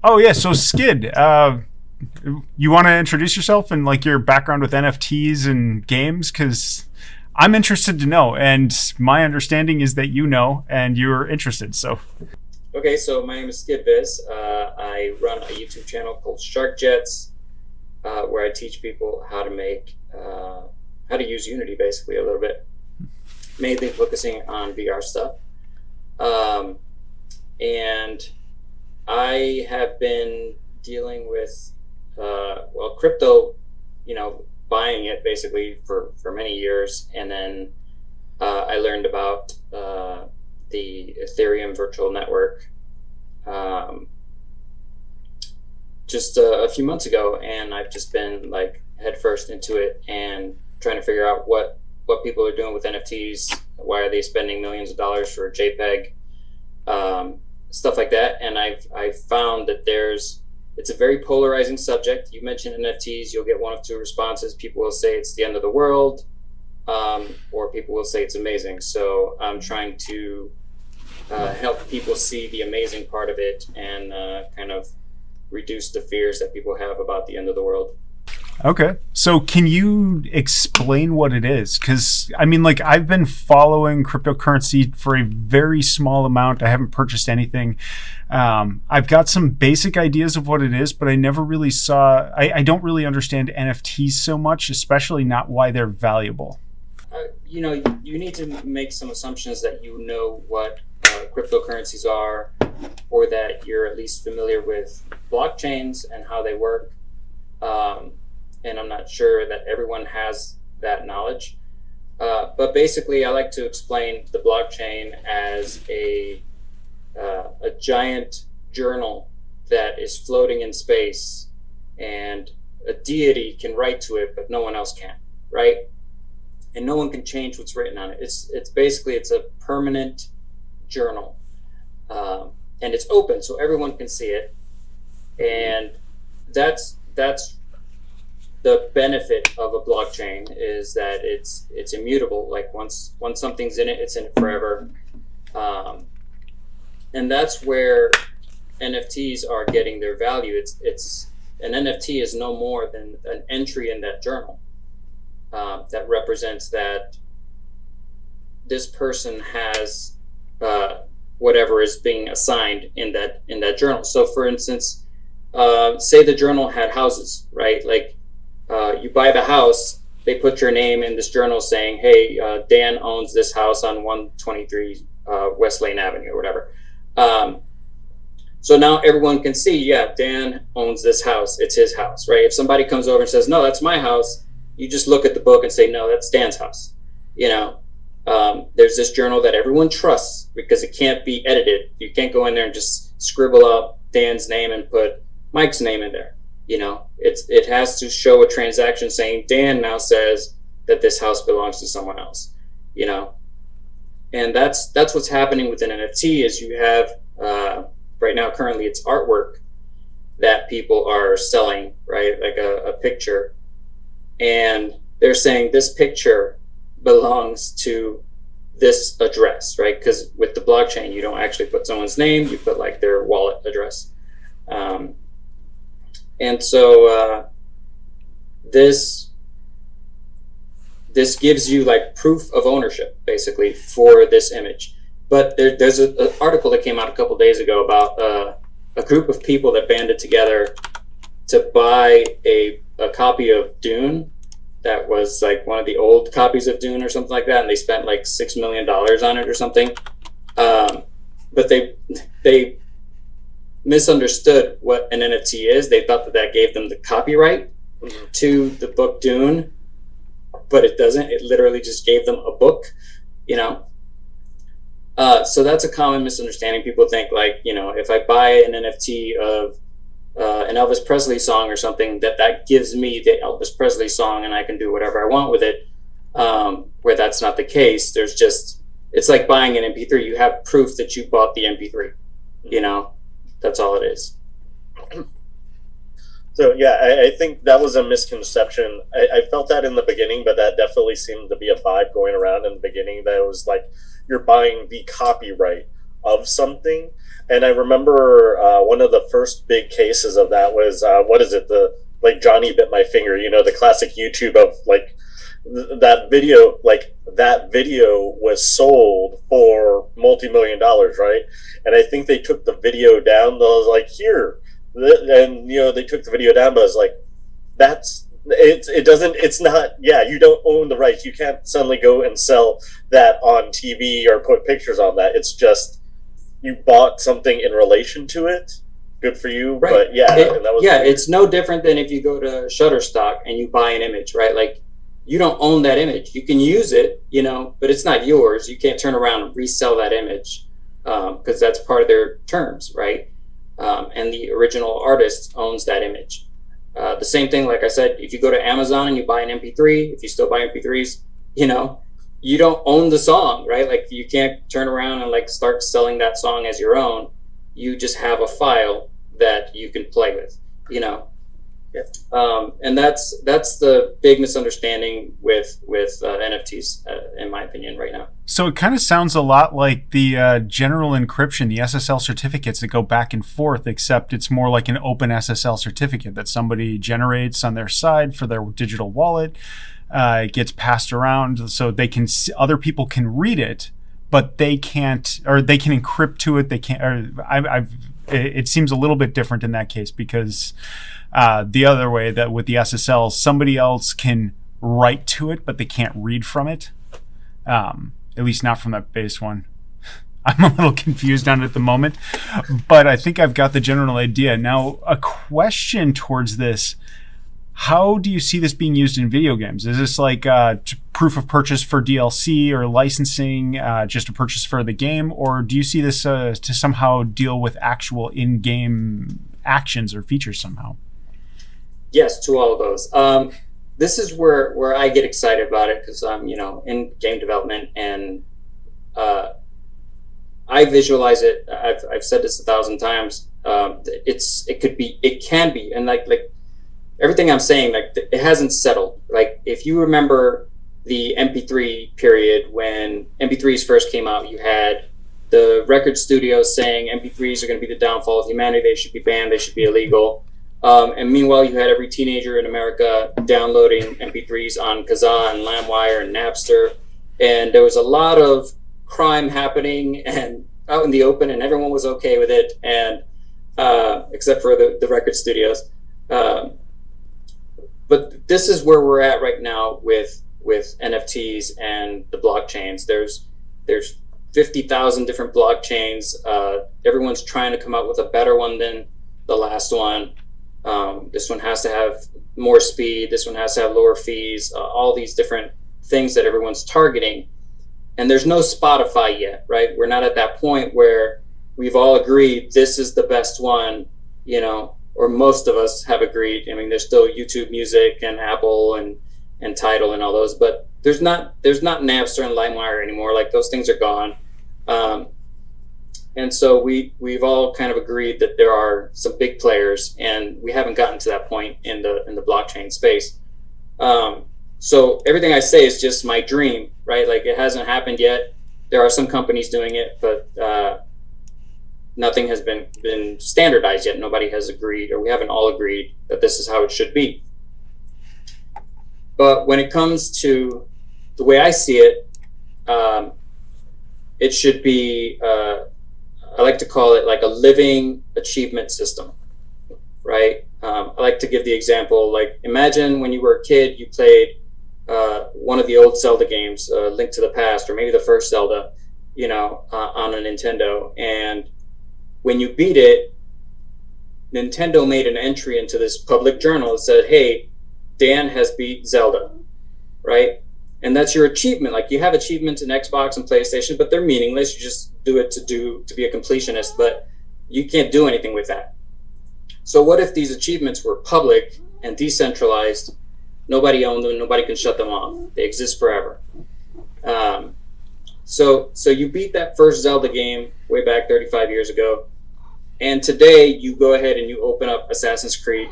Oh yeah, so Skid, you want to introduce yourself and like your background with NFTs and games? Because I'm interested to know, and my understanding is that you know and you're interested. So Okay, so my name is Skid Viz. I run a YouTube channel called Shark Jets, where I teach people how to how to use Unity basically a little bit, mainly focusing on VR stuff. Um, and I have been dealing with, crypto, buying it basically for many years. And then I learned about the Ethereum virtual network just a few months ago, and I've just been like headfirst into it and trying to figure out what people are doing with NFTs. Why are they spending millions of dollars for a JPEG, stuff like that? And I've found that it's a very polarizing subject. You mentioned NFTs, you'll get one of two responses. People will say it's the end of the world, or people will say it's amazing. So I'm trying to help people see the amazing part of it and kind of reduce the fears that people have about the end of the world. okay, so can you explain what it is? Because I mean, like I've been following cryptocurrency for a very small amount. I haven't purchased anything. I've got some basic ideas of what it is, but I never really saw. I don't really understand NFTs so much, especially not why they're valuable. You need to make some assumptions that you know what cryptocurrencies are, or that you're at least familiar with blockchains and how they work. And I'm not sure that everyone has that knowledge. But basically, I like to explain the blockchain as a giant journal that is floating in space, and a deity can write to it, but no one else can, right? And no one can change what's written on it. It's basically it's a permanent journal, and it's open so everyone can see it. And that's the benefit of a blockchain, is that it's immutable. Like once something's in it, it's in it forever. And that's where NFTs are getting their value. It's an NFT is no more than an entry in that journal, that represents that this person has whatever is being assigned in that journal. So, for instance, say the journal had houses, right? Like you buy the house, they put your name in this journal saying, "Hey, Dan owns this house on 123 West Lane Avenue," or whatever. So now everyone can see, yeah, Dan owns this house. It's his house, right? If somebody comes over and says, "No, that's my house," you just look at the book and say, "No, that's Dan's house." There's this journal that everyone trusts because it can't be edited. You can't go in there and just scribble out Dan's name and put Mike's name in there. It has to show a transaction saying Dan now says that this house belongs to someone else. And that's what's happening with an NFT. Is you have right now currently it's artwork that people are selling, right? Like a picture, and they're saying this picture belongs to this address, right? Because with the blockchain, you don't actually put someone's name, you put like their wallet address. And so this gives you like proof of ownership basically for this image. But there's an article that came out a couple days ago about a group of people that banded together to buy a copy of Dune that was like one of the old copies of Dune or something like that, and they spent like $6 million on it or something. But they misunderstood what an NFT is. They thought that gave them the copyright to the book Dune, but it doesn't. It literally just gave them a book, So that's a common misunderstanding. People think like, if I buy an NFT of an Elvis Presley song or something, that gives me the Elvis Presley song and I can do whatever I want with it, where that's not the case. It's like buying an MP3. You have proof that you bought the MP3, that's all it is. So yeah, I think that was a misconception. I felt that in the beginning, but that definitely seemed to be a vibe going around in the beginning, that it was like you're buying the copyright of something. And I remember one of the first big cases of that was what is it? The like Johnny bit my finger. You know, the classic YouTube of like that video. Like that video was sold for multi-million-dollars, right? And I think they took the video down. I was like, here, and you know, they took the video down, but I was like, it's not, yeah, you don't own the rights. You can't suddenly go and sell that on TV or put pictures on that. It's just you bought something in relation to it. Good for you. Right. But yeah, and that was it's no different than if you go to Shutterstock and you buy an image, right? Like, you don't own that image. You can use it, you know, but it's not yours. You can't turn around and resell that image because that's part of their terms, right? And the original artist owns that image. The same thing, like I said, if you go to Amazon and you buy an MP3, if you still buy MP3s, you know, you don't own the song, right? Like, you can't turn around and like start selling that song as your own. You just have a file that you can play with, you know. Yeah. And that's the big misunderstanding with NFTs, in my opinion, right now. So it kind of sounds a lot like the general encryption, the SSL certificates that go back and forth, except it's more like an open SSL certificate that somebody generates on their side for their digital wallet. It gets passed around so they can other people can read it, but they can't, or they can encrypt to it. They can't. Or it seems a little bit different in that case because the other way that with the SSL, somebody else can write to it, but they can't read from it. At least not from that base one. I'm a little confused on it at the moment, but I think I've got the general idea. Now, a question towards this. How do you see this being used in video games? Is this like proof of purchase for DLC or licensing, just a purchase for the game? Or do you see this to somehow deal with actual in-game actions or features somehow? Yes, to all of those. This is where I get excited about it because I'm, you know, in game development and I visualize it. I've said this 1,000 times. It can be, and like everything I'm saying, like it hasn't settled. Like if you remember the MP3 period when MP3s first came out, you had the record studios saying MP3s are going to be the downfall of humanity. They should be banned. They should be illegal. And meanwhile, you had every teenager in America downloading MP3s on Kazaa and LimeWire and Napster. And there was a lot of crime happening and out in the open, and everyone was okay with it, and except for the record studios. But this is where we're at right now with NFTs and the blockchains. There's 50,000 different blockchains. Everyone's trying to come out with a better one than the last one. This one has to have more speed. This one has to have lower fees. All these different things that everyone's targeting. And there's no Spotify yet, right? We're not at that point where we've all agreed this is the best one, you know, or most of us have agreed. I mean, there's still YouTube Music and Apple and Tidal and all those, but there's not Napster and LimeWire anymore. Like, those things are gone. And so we've all kind of agreed that there are some big players, and we haven't gotten to that point in the blockchain space. So everything I say is just my dream, right? Like, it hasn't happened yet. There are some companies doing it, but nothing has been standardized yet. Nobody has agreed, or we haven't all agreed that this is how it should be. But when it comes to the way I see it, it should be, I like to call it like a living achievement system, right? I like to give the example, like, imagine when you were a kid, you played one of the old Zelda games, Link to the Past, or maybe the first Zelda, you know, on a Nintendo. And when you beat it, Nintendo made an entry into this public journal that said, hey, Dan has beat Zelda, right? And that's your achievement. Like, you have achievements in Xbox and PlayStation, but they're meaningless. You just do it to be a completionist, but you can't do anything with that. So what if these achievements were public and decentralized? Nobody owned them. Nobody can shut them off. They exist forever. So you beat that first Zelda game way back 35 years ago, and today you go ahead and you open up Assassin's Creed,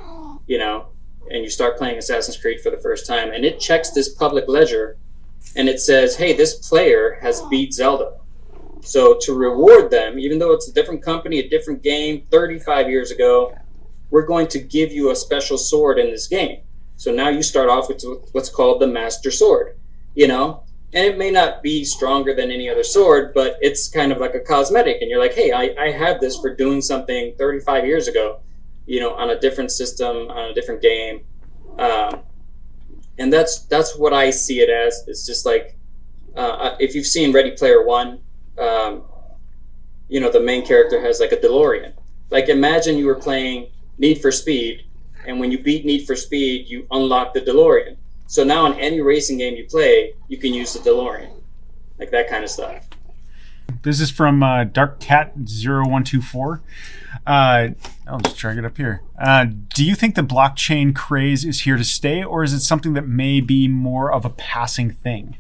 you know, and you start playing Assassin's Creed for the first time, and it checks this public ledger, and it says, hey, this player has beat Zelda. So to reward them, even though it's a different company, a different game, 35 years ago, we're going to give you a special sword in this game. So now you start off with what's called the Master Sword, and it may not be stronger than any other sword, but it's kind of like a cosmetic. And you're like, hey, I have this for doing something 35 years ago, on a different system, on a different game. And that's what I see it as. It's just like, if you've seen Ready Player One, the main character has like a DeLorean. Like imagine you were playing Need for Speed, and when you beat Need for Speed, you unlock the DeLorean. So now in any racing game you play, you can use the DeLorean, like that kind of stuff. This is from DarkCat0124. I'll just drag it up here. Do you think the blockchain craze is here to stay, or is it something that may be more of a passing thing?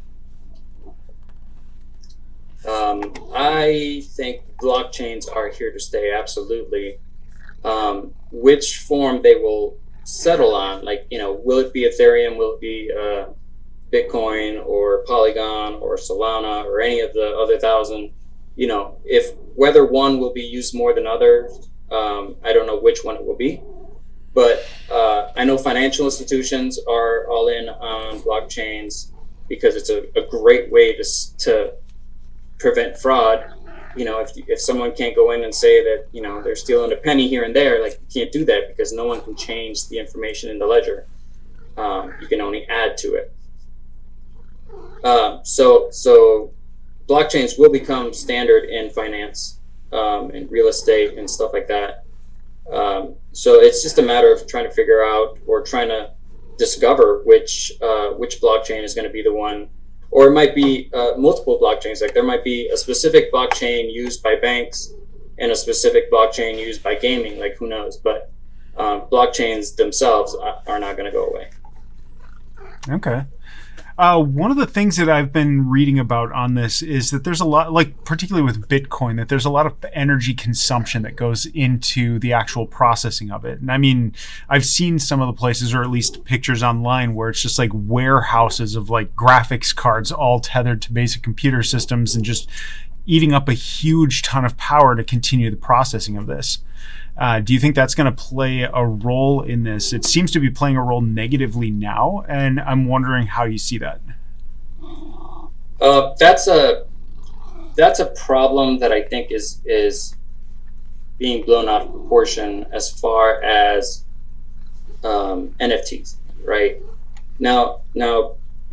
I think blockchains are here to stay, absolutely. Which form they will settle on, like, will it be Ethereum, will it be Bitcoin or Polygon or Solana or any of the other 1,000, if whether one will be used more than others, I don't know which one it will be. But I know financial institutions are all in on blockchains because it's a great way to prevent fraud. If someone can't go in and say that they're stealing a penny here and there, like, you can't do that because no one can change the information in the ledger. You can only add to it. So blockchains will become standard in finance and real estate and stuff like that. So it's just a matter of trying to figure out or trying to discover which blockchain is going to be the one. Or it might be multiple blockchains. Like there might be a specific blockchain used by banks and a specific blockchain used by gaming. Like who knows? But blockchains themselves are not going to go away. Okay. One of the things that I've been reading about on this is that there's a lot, like particularly with Bitcoin, that there's a lot of energy consumption that goes into the actual processing of it. And I mean, I've seen some of the places, or at least pictures online, where it's just like warehouses of like graphics cards all tethered to basic computer systems and just eating up a huge ton of power to continue the processing of this. Do you think that's going to play a role in this? It seems to be playing a role negatively now, and I'm wondering how you see that. That's a problem that I think is being blown out of proportion as far as NFTs, right? Now,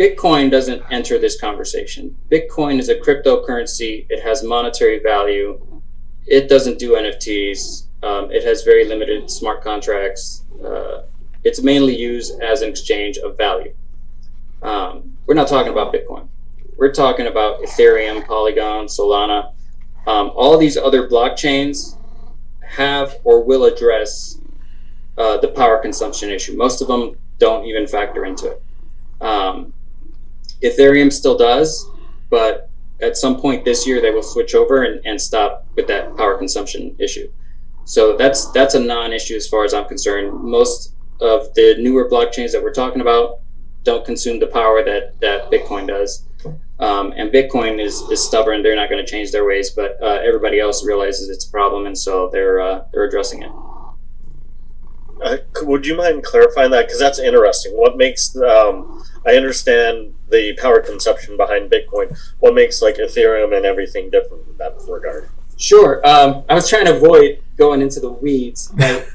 Bitcoin doesn't enter this conversation. Bitcoin is a cryptocurrency. It has monetary value. It doesn't do NFTs. It has very limited smart contracts. It's mainly used as an exchange of value. We're not talking about Bitcoin. We're talking about Ethereum, Polygon, Solana. All these other blockchains have or will address the power consumption issue. Most of them don't even factor into it. Ethereum still does, but at some point this year they will switch over and stop with that power consumption issue. So that's a non-issue as far as I'm concerned. Most of the newer blockchains that we're talking about don't consume the power that Bitcoin does. And Bitcoin is stubborn. They're not going to change their ways, but everybody else realizes it's a problem, and so they're addressing it. Would you mind clarifying that? Because that's interesting. What makes I understand the power consumption behind Bitcoin. What makes like Ethereum and everything different in that regard? Sure. I was trying to avoid going into the weeds, but,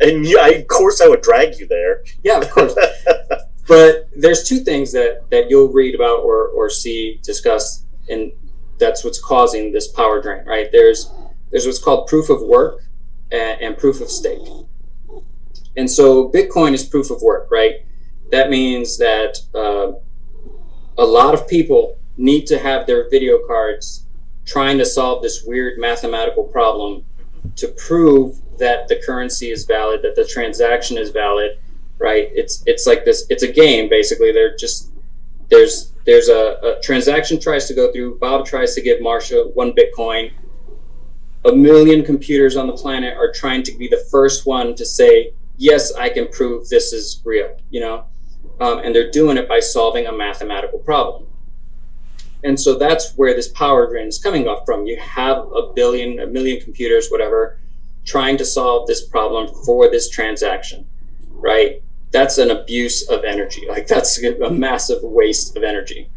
and of course I would drag you there. Yeah, of course. But there's two things that you'll read about or see discussed, and that's what's causing this power drain, right? There's what's called proof of work and proof of stake. And so Bitcoin is proof of work, right? That means that a lot of people need to have their video cards trying to solve this weird mathematical problem to prove that the currency is valid, that the transaction is valid, right? It's like this. It's a game, basically. There's a transaction tries to go through. Bob tries to give Marsha 1 Bitcoin. 1 million computers on the planet are trying to be the first one to say, yes, I can prove this is real, and they're doing it by solving a mathematical problem. And so that's where this power drain is coming off from. You have a million computers, whatever, trying to solve this problem for this transaction, right? That's an abuse of energy. Like, that's a massive waste of energy.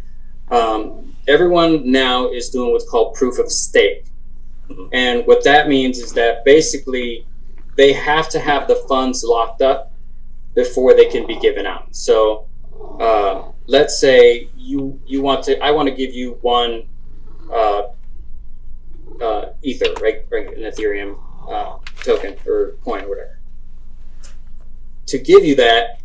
Everyone now is doing what's called proof of stake. And what that means is that basically they have to have the funds locked up before they can be given out. So let's say I want to give you one Ether, right? An Ethereum token or coin or whatever. To give you that,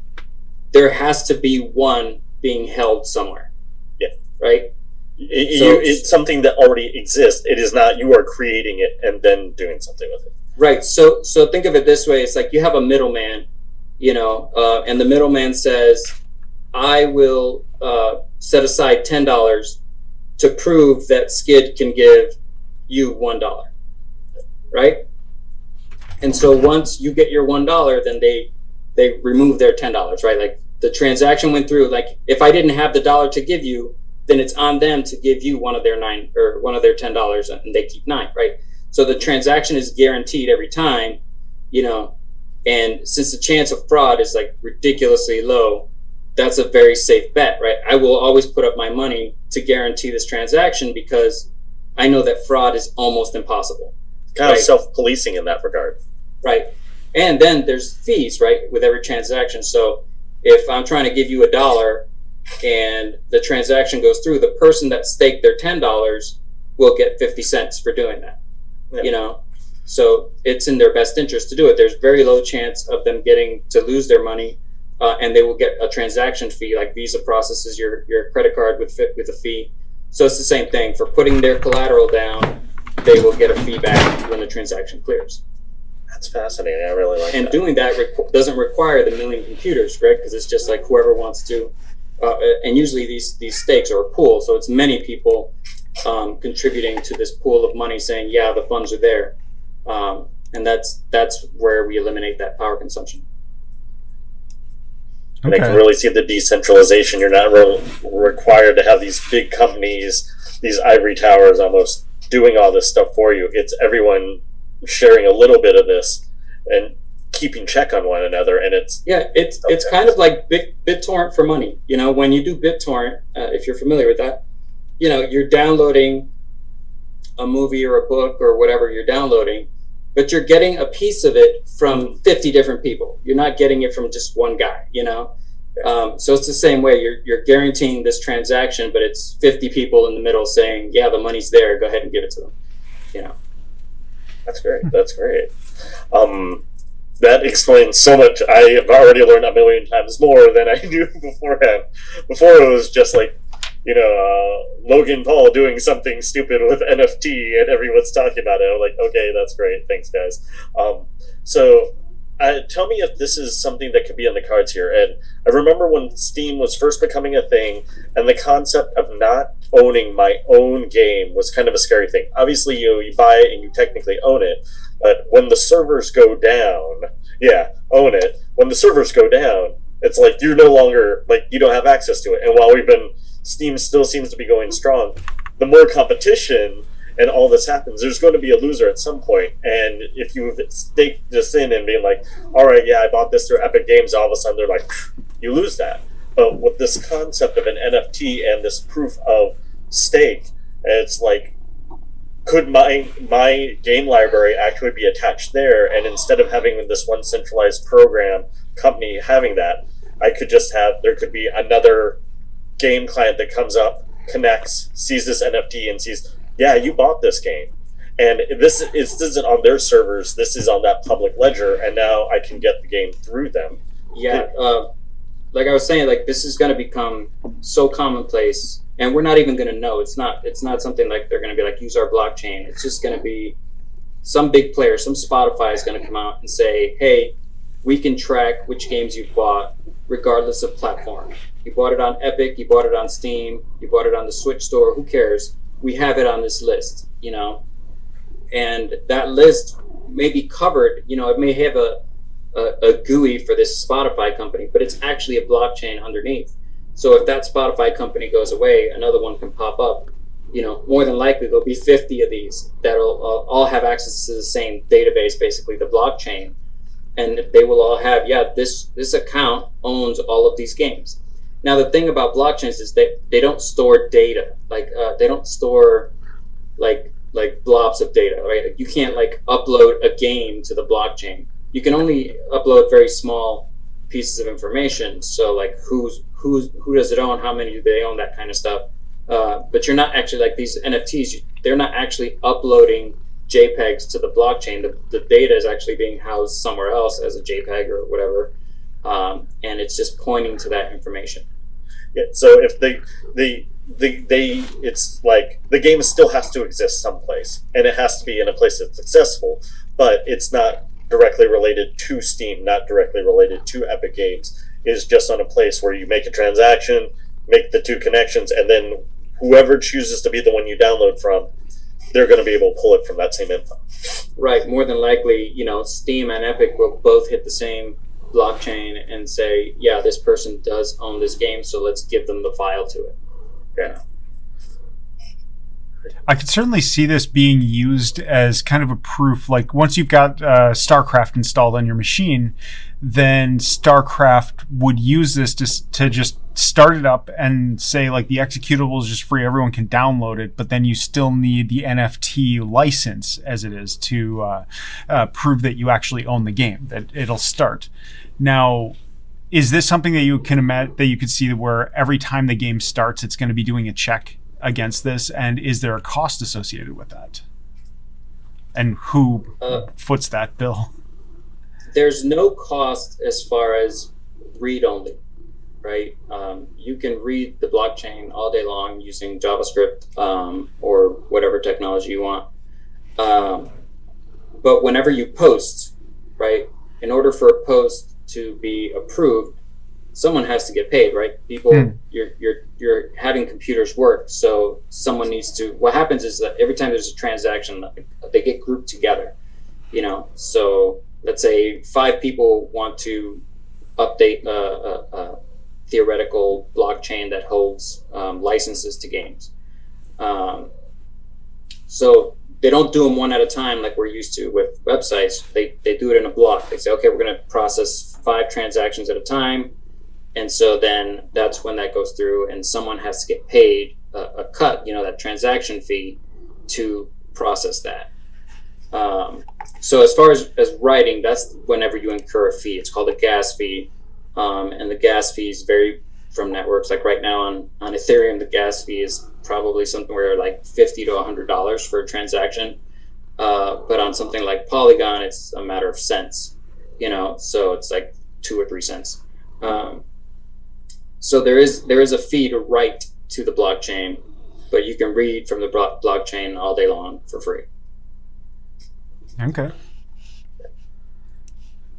there has to be one being held somewhere. Yeah. Right? It's something that already exists. It is not you are creating it and then doing something with it. Right. So think of it this way. It's like you have a middleman, and the middleman says, I will set aside $10 to prove that Skid can give you $1. Right? And so once you get your $1, then they remove their $10, right? Like, the transaction went through. Like, if I didn't have the dollar to give you, then it's on them to give you one of their $10, and they keep $9, right? So the transaction is guaranteed every time, and since the chance of fraud is like ridiculously low, that's a very safe bet, right? I will always put up my money to guarantee this transaction because I know that fraud is almost impossible. Kind of self-policing in that regard. Right. And then there's fees, right, with every transaction. So if I'm trying to give you $1 and the transaction goes through, the person that staked their $10 will get 50 cents for doing that. Yeah. So it's in their best interest to do it. There's very low chance of them getting to lose their money, and they will get a transaction fee. Like Visa processes your credit card with a fee. So it's the same thing. For putting their collateral down, they will get a fee back when the transaction clears. That's fascinating. I really like that. And doing that doesn't require the million computers, right? Because it's just like whoever wants to. And usually these stakes are a pool, so it's many people contributing to this pool of money, saying, "Yeah, the funds are there," and that's where we eliminate that power consumption. And I can really see the decentralization. You're not required to have these big companies, these ivory towers, almost doing all this stuff for you. It's everyone sharing a little bit of this and keeping check on one another, and it's kind of like BitTorrent for money. When you do BitTorrent, if you're familiar with that, you're downloading a movie or a book or whatever you're downloading, but you're getting a piece of it from 50 different people. You're not getting it from just one guy. So it's the same way. You're guaranteeing this transaction, but it's 50 people in the middle saying, "Yeah, the money's there. Go ahead and give it to them." That's great. That's great. That explains so much. I have already learned a million times more than I knew beforehand. Before it was just like, Logan Paul doing something stupid with NFT and everyone's talking about it. I'm like, okay, that's great. Thanks, guys. So tell me if this is something that could be on the cards here. And I remember when Steam was first becoming a thing, and the concept of not owning my own game was kind of a scary thing. Obviously, you buy it and you technically own it, but when the servers go down, own it. When the servers go down, it's like you're no longer, like, you don't have access to it. And while Steam still seems to be going strong, the more competition and all this happens, there's going to be a loser at some point. And if you've staked this in and being like, all right, I bought this through Epic Games, all of a sudden they're like, you lose that. But with this concept of an NFT and this proof of stake, it's like, could my game library actually be attached there? And instead of having this one centralized program company having that, there could be another game client that comes up, connects, sees this NFT and sees, yeah, you bought this game. And this isn't on their servers, this is on that public ledger, and now I can get the game through them. Yeah, like I was saying, like, this is going to become so commonplace, and we're not even going to know. It's not something like they're going to be like, use our blockchain. It's just going to be some big player, some Spotify is going to come out and say, hey, we can track which games you've bought regardless of platform. You bought it on Epic, you bought it on Steam, you bought it on the Switch store, who cares? We have it on this list, and that list may be covered, it may have a GUI for this Spotify company, but it's actually a blockchain underneath. So if that Spotify company goes away, another one can pop up. More than likely there'll be 50 of these that'll all have access to the same database, basically the blockchain, and they will all have, this account owns all of these games. Now the thing about blockchains is they don't store data, they don't store like blobs of data, right? You can't upload a game to the blockchain. You can only upload very small pieces of information. So who does it own, how many do they own, that kind of stuff. But you're not actually, these NFTs, they're not actually uploading JPEGs to the blockchain. The data is actually being housed somewhere else as a JPEG or whatever, and it's just pointing to that information. Yeah. So if it's like the game still has to exist someplace, and it has to be in a place that's accessible, but it's not directly related to Steam, not directly related to Epic Games. It's just on a place where you make a transaction, make the two connections, and then whoever chooses to be the one you download from, they're going to be able to pull it from that same info. Right. More than likely, Steam and Epic will both hit the same blockchain and say, yeah, this person does own this game, so let's give them the file to it. Yeah. I could certainly see this being used as kind of a proof. Like once you've got StarCraft installed on your machine, then StarCraft would use this to just start it up and say the executable is just free, everyone can download it, but then you still need the NFT license as it is to prove that you actually own the game, that it'll start. Now, is this something that you can imagine, that you could see where every time the game starts, it's going to be doing a check against this, and is there a cost associated with that? And who foots that bill? There's no cost as far as read only, right? You can read the blockchain all day long using JavaScript or whatever technology you want. But whenever you post, right, in order for a post to be approved, someone has to get paid, right? People, you're having computers work, so someone needs to. What happens is that every time there's a transaction, they get grouped together. So let's say 5 people want to update a theoretical blockchain that holds licenses to games. So they don't do them one at a time like we're used to with websites. They do it in a block. They say, okay, we're going to process 5 transactions at a time. And so then that's when that goes through, and someone has to get paid a cut, that transaction fee to process that. So as far as writing, that's whenever you incur a fee. It's called a gas fee. And the gas fees vary from networks. Like right now on Ethereum, the gas fee is probably somewhere like $50 to $100 for a transaction. But on something like Polygon, it's a matter of cents, so it's like 2 or 3 cents. So there is a fee to write to the blockchain, but you can read from the blockchain all day long for free. Okay.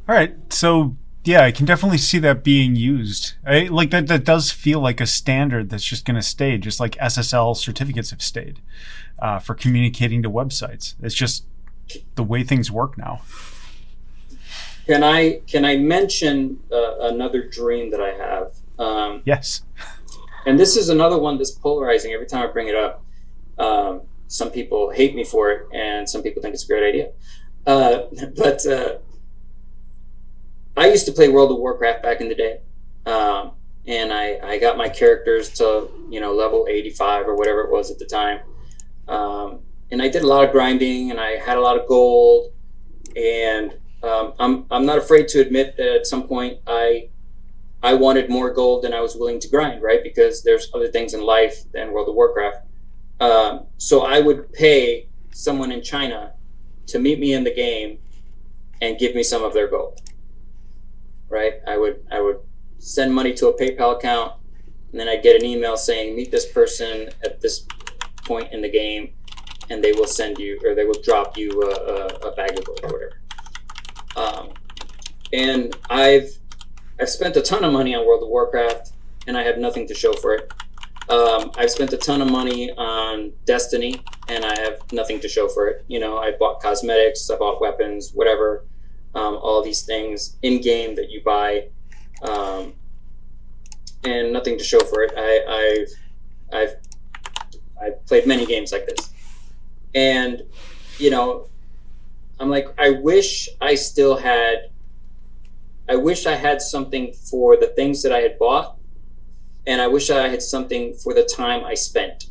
All right. So yeah, I can definitely see that being used. That does feel like a standard that's just going to stay, just like SSL certificates have stayed for communicating to websites. It's just the way things work now. Can I mention another dream that I have? Yes. And this is another one that's polarizing. Every time I bring it up, some people hate me for it, and some people think it's a great idea. But I used to play World of Warcraft back in the day, and I got my characters to level 85 or whatever it was at the time, and I did a lot of grinding, and I had a lot of gold, and I'm not afraid to admit that at some point I wanted more gold than I was willing to grind, right? Because there's other things in life than World of Warcraft. So I would pay someone in China to meet me in the game and give me some of their gold, right? I would send money to a PayPal account, and then I'd get an email saying, meet this person at this point in the game, and they will send you, or they will drop you a bag of gold or whatever. And I've spent a ton of money on World of Warcraft, and I have nothing to show for it. I've spent a ton of money on Destiny, and I have nothing to show for it. I bought cosmetics, I bought weapons, whatever, all these things in game that you buy. and nothing to show for it. I've played many games like this, and I'm like, I wish I had something for the things that I had bought, and I wish I had something for the time I spent,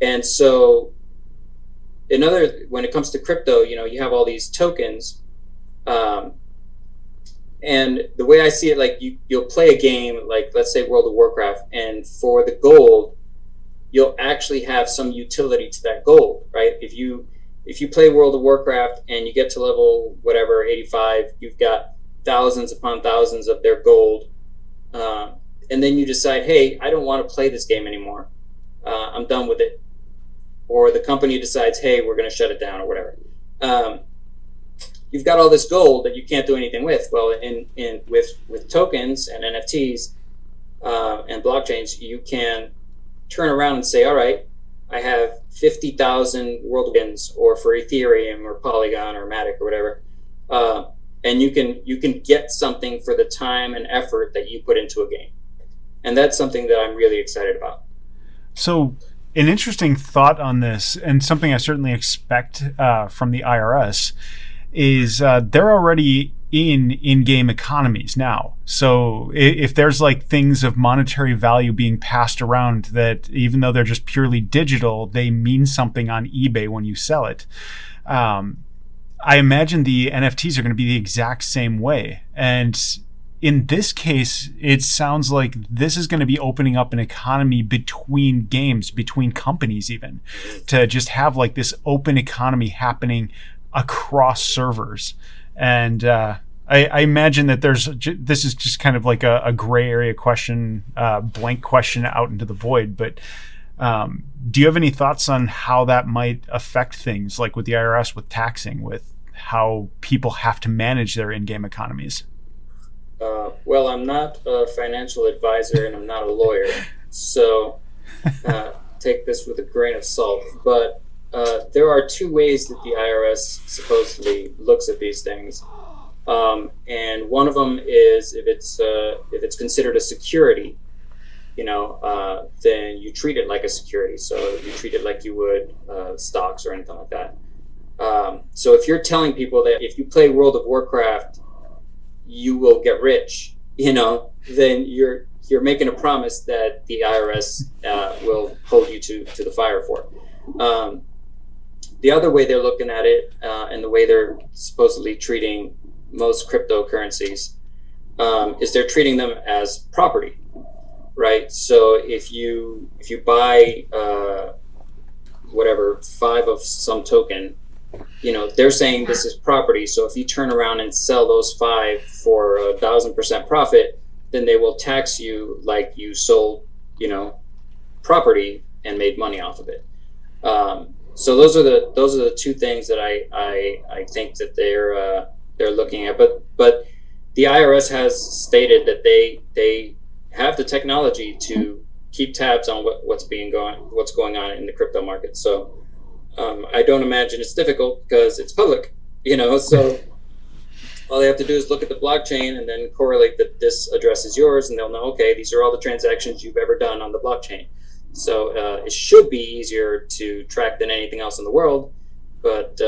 And so when it comes to crypto, you have all these tokens, and the way I see it, like you'll play a game, like let's say World of Warcraft, and for the gold, you'll actually have some utility to that gold, right? If you play World of Warcraft and you get to level whatever 85, you've got thousands upon thousands of their gold, and then you decide, hey, I don't want to play this game anymore. I'm done with it. Or the company decides, hey, we're going to shut it down or whatever. You've got all this gold that you can't do anything with. Well, with tokens and NFTs and blockchains, you can turn around and say, all right, I have 50,000 world tokens, or for Ethereum or Polygon or Matic or whatever, and you can get something for the time and effort that you put into a game, and that's something that I'm really excited about. So, an interesting thought on this, and something I certainly expect from the IRS, is they're already in-game economies now. So if there's like things of monetary value being passed around that, even though they're just purely digital, they mean something on eBay when you sell it. I imagine the NFTs are going to be the exact same way. And in this case, it sounds like this is going to be opening up an economy between games, between companies even, to just have like this open economy happening across servers. And I imagine that this is just kind of like a gray area question, blank question out into the void. But do you have any thoughts on how that might affect things, like with the IRS, with taxing, with how people have to manage their in-game economies? Well, I'm not a financial advisor and I'm not a lawyer, so take this with a grain of salt. But there are two ways that the IRS supposedly looks at these things, and one of them is if it's considered a security, then you treat it like a security. So you treat it like you would stocks or anything like that. So if you're telling people that if you play World of Warcraft, you will get rich, then you're making a promise that the IRS will hold you to the fire for. The other way they're looking at it, and the way they're supposedly treating most cryptocurrencies, is they're treating them as property, right? So if you buy whatever 5 of some token, they're saying this is property. So if you turn around and sell those 5 for 1,000% profit, then they will tax you like you sold, property and made money off of it. So those are the two things that I think that they're looking at. But the IRS has stated that they have the technology to keep tabs on what's going on in the crypto market. So I don't imagine it's difficult because it's public, so all they have to do is look at the blockchain and then correlate that this address is yours, and they'll know, okay, these are all the transactions you've ever done on the blockchain. So it should be easier to track than anything else in the world, but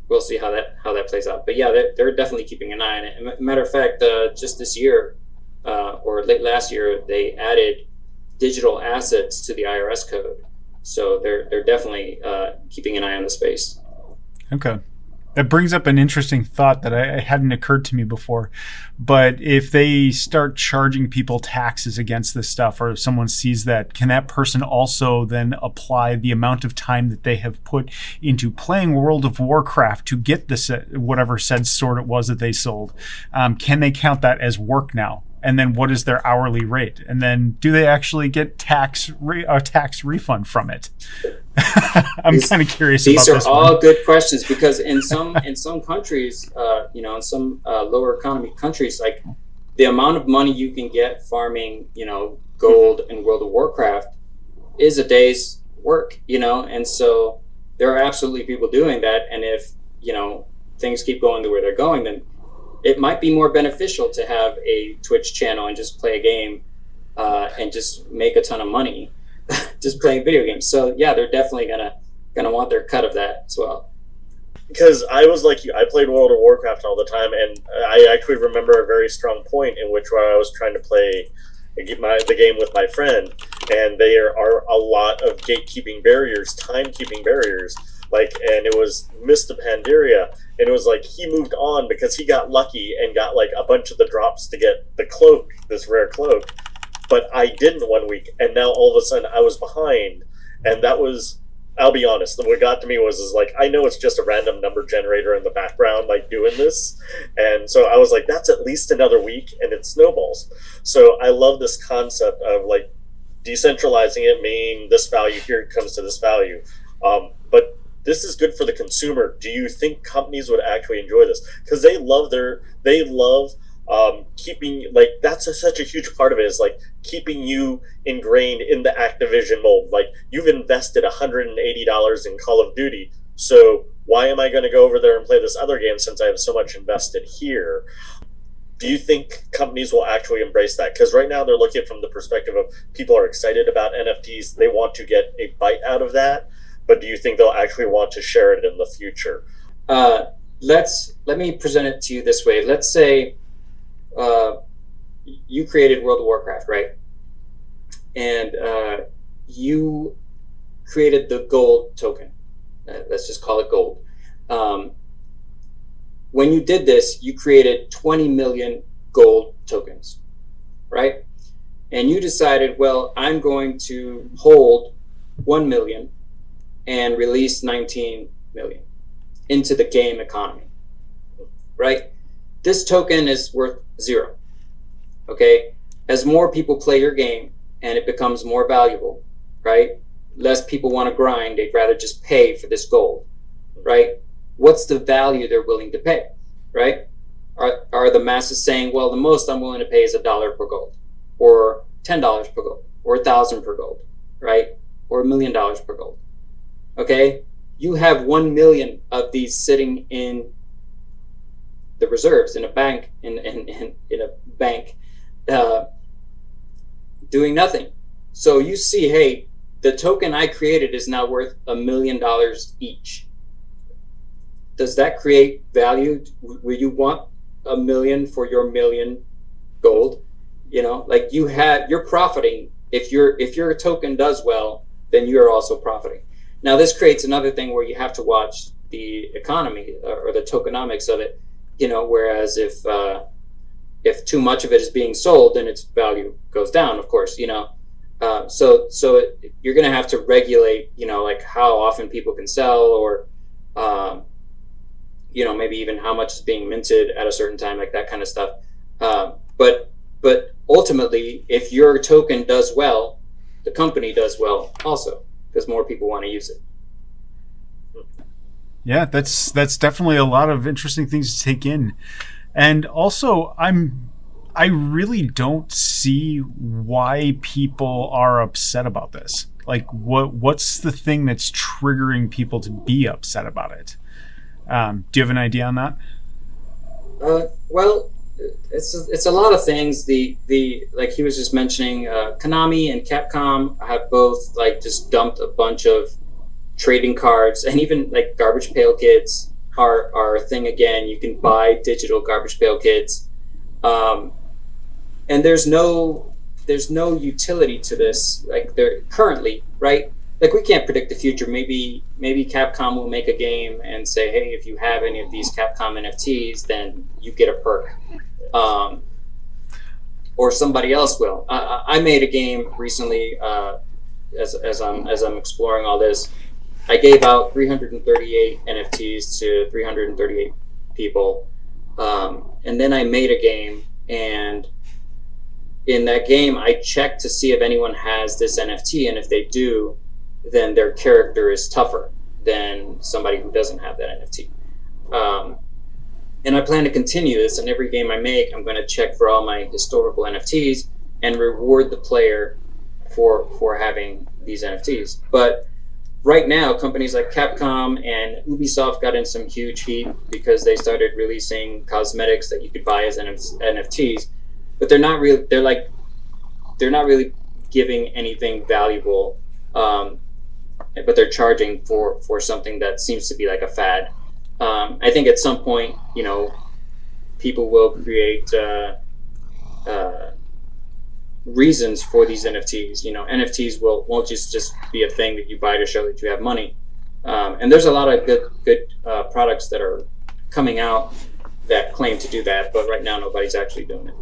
we'll see how that plays out. But yeah, they're definitely keeping an eye on it. Matter of fact, just this year or late last year, they added digital assets to the IRS code. So they're definitely keeping an eye on the space. Okay. That brings up an interesting thought that I hadn't occurred to me before. But if they start charging people taxes against this stuff, or if someone sees that, can that person also then apply the amount of time that they have put into playing World of Warcraft to get this whatever said sword it was that they sold? Can they count that as work now? And then what is their hourly rate? And then do they actually get a tax refund from it? I'm kind of curious about this. These are all good questions, because in some countries, in some lower economy countries, like the amount of money you can get farming, gold in World of Warcraft is a day's work, and so there are absolutely people doing that. And if, things keep going the way they're going, then it might be more beneficial to have a Twitch channel and just play a game and just make a ton of money just playing video games. So yeah, they're definitely gonna want their cut of that as well. Because I was like you, I played World of Warcraft all the time, and I actually remember a very strong point in which where I was trying to play the game with my friend, and there are a lot of gatekeeping barriers, timekeeping barriers. Like, and it was Mist of Pandaria, and it was like he moved on because he got lucky and got like a bunch of the drops to get the cloak, this rare cloak. But I didn't 1 week, and now all of a sudden I was behind, and that was, I'll be honest, what got to me was like, I know it's just a random number generator in the background, like doing this. And so I was like, that's at least another week, and it snowballs. So I love this concept of like decentralizing it, meaning this value here comes to this value. But this is good for the consumer. Do you think companies would actually enjoy this? Because they love keeping, like, that's such a huge part of it, is like keeping you ingrained in the Activision mold. Like, you've invested $180 in Call of Duty, so why am I going to go over there and play this other game since I have so much invested here? Do you think companies will actually embrace that? Because right now they're looking at it from the perspective of people are excited about NFTs, they want to get a bite out of that, but do you think they'll actually want to share it in the future? Let me present it to you this way. Let's say you created World of Warcraft, right? And you created the gold token. Let's just call it gold. When you did this, you created 20 million gold tokens, right? And you decided, well, I'm going to hold 1 million and release 19 million into the game economy, right? This token is worth 0, okay? As more people play your game and it becomes more valuable, right? Less people want to grind, they'd rather just pay for this gold, right? What's the value they're willing to pay, right? Are the masses saying, well, the most I'm willing to pay is $1 per gold, or $10 per gold, or 1,000 per gold, right? Or $1 million per gold, okay? You have 1 million of these sitting in the reserves in a bank, in a bank, doing nothing. So you see, hey, the token I created is now worth $1 million each. Does that create value? Will you want 1 million for your million gold? You know, like you're profiting. If your token does well, then you're also profiting. Now this creates another thing where you have to watch the economy or the tokenomics of it. You know, whereas if too much of it is being sold, then its value goes down, of course, you know. So you're going to have to regulate, you know, like how often people can sell, or, you know, maybe even how much is being minted at a certain time, like that kind of stuff. But ultimately, if your token does well, the company does well also, because more people want to use it. Yeah, that's definitely a lot of interesting things to take in. And also, I really don't see why people are upset about this. Like, what's the thing that's triggering people to be upset about it? Do you have an idea on that? Well, it's a lot of things. The like he was just mentioning, Konami and Capcom have both like just dumped a bunch of trading cards, and even like Garbage Pail Kids are a thing again. You can buy digital Garbage Pail Kids, and there's no utility to this. Like they're currently, right? Like we can't predict the future. Maybe Capcom will make a game and say, hey, if you have any of these Capcom NFTs, then you get a perk, or somebody else will. I made a game recently, as I'm exploring all this. I gave out 338 NFTs to 338 people, and then I made a game, and in that game I checked to see if anyone has this NFT, and if they do, then their character is tougher than somebody who doesn't have that NFT. And I plan to continue this. In every game I make, I'm going to check for all my historical NFTs and reward the player for having these NFTs. But right now, companies like Capcom and Ubisoft got in some huge heat because they started releasing cosmetics that you could buy as NFTs, but they're not really. They're not really giving anything valuable, but they're charging for something that seems to be like a fad. I think at some point, people will create reasons for these NFTs. NFTs won't just be a thing that you buy to show that you have money. And there's a lot of good products that are coming out that claim to do that, but right now nobody's actually doing it.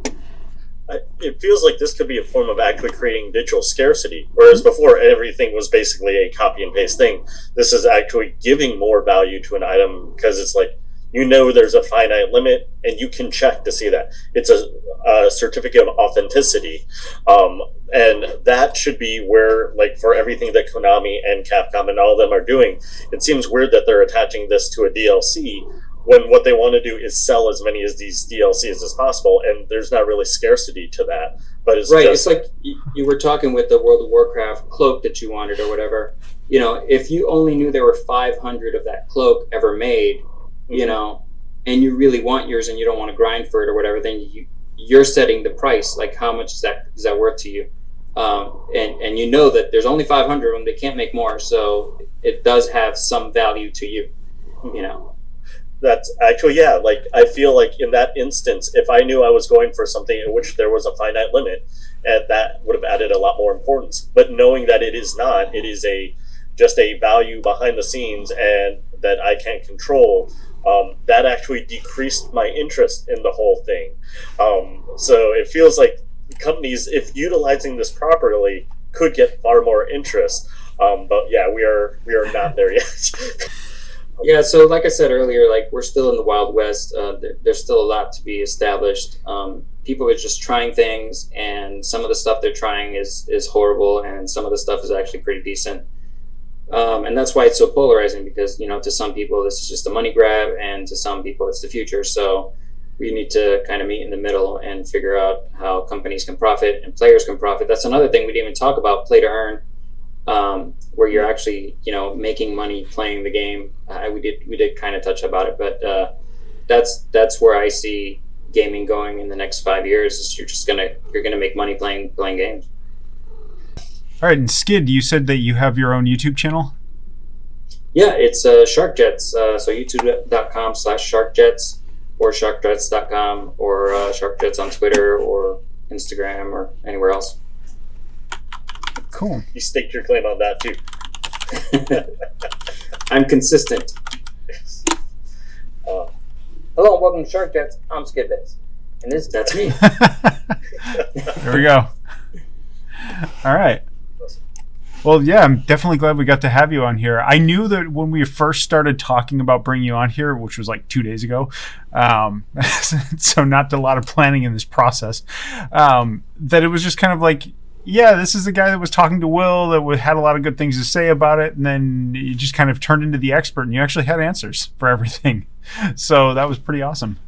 It feels like this could be a form of actually creating digital scarcity, whereas before everything was basically a copy and paste thing. This is actually giving more value to an item because it's like, there's a finite limit and you can check to see that. It's a certificate of authenticity. And that should be where, like, for everything that Konami and Capcom and all of them are doing, it seems weird that they're attaching this to a DLC when what they want to do is sell as many of these DLCs as possible, and there's not really scarcity to that. But it's right. It's like you were talking with the World of Warcraft cloak that you wanted or whatever. If you only knew there were 500 of that cloak ever made, and you really want yours and you don't want to grind for it or whatever, then you're setting the price. Like, how much is that worth to you? And that there's only 500 of them. They can't make more, so it does have some value to you. That's actually, yeah, like, I feel like in that instance, if I knew I was going for something in which there was a finite limit, and that would have added a lot more importance. But knowing that it is not, it is just a value behind the scenes and that I can't control, that actually decreased my interest in the whole thing. So it feels like companies, if utilizing this properly, could get far more interest. But yeah, we are not there yet. Yeah, so like I said earlier, like, we're still in the Wild West. There's still a lot to be established. People are just trying things, and some of the stuff they're trying is horrible, and some of the stuff is actually pretty decent. And that's why it's so polarizing, because, to some people this is just a money grab, and to some people it's the future. So we need to kind of meet in the middle and figure out how companies can profit and players can profit. That's another thing we didn't even talk about, play to earn. Where you're actually, making money playing the game. We did kind of touch about it, but that's where I see gaming going in the next 5 years. Is you're gonna make money playing games. All right, and Skid, you said that you have your own YouTube channel? Yeah, it's Shark Jets. So youtube.com/SharkJets or SharkJets.com or Shark Jets on Twitter or Instagram or anywhere else. Cool. You staked your claim on that too. I'm consistent. Hello, welcome to Shark Jets. I'm Skid Bits, and that's me. There we go. All right. Well, yeah, I'm definitely glad we got to have you on here. I knew that when we first started talking about bringing you on here, which was like 2 days ago, so not a lot of planning in this process, that it was just kind of like, yeah, this is the guy that was talking to Will that had a lot of good things to say about it, and then you just kind of turned into the expert, and you actually had answers for everything. So that was pretty awesome.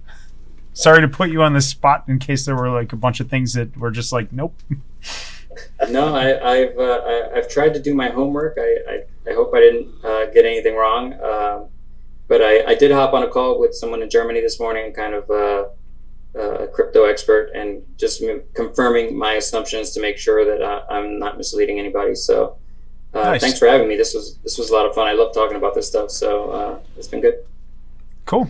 Sorry to put you on the spot in case there were like a bunch of things that were just like, nope. No, I've tried to do my homework. I hope I didn't get anything wrong. But I did hop on a call with someone in Germany this morning, kind of a crypto expert, and just confirming my assumptions to make sure that I'm not misleading anybody. So nice. Thanks for having me. This was a lot of fun. I love talking about this stuff. So it's been good. Cool.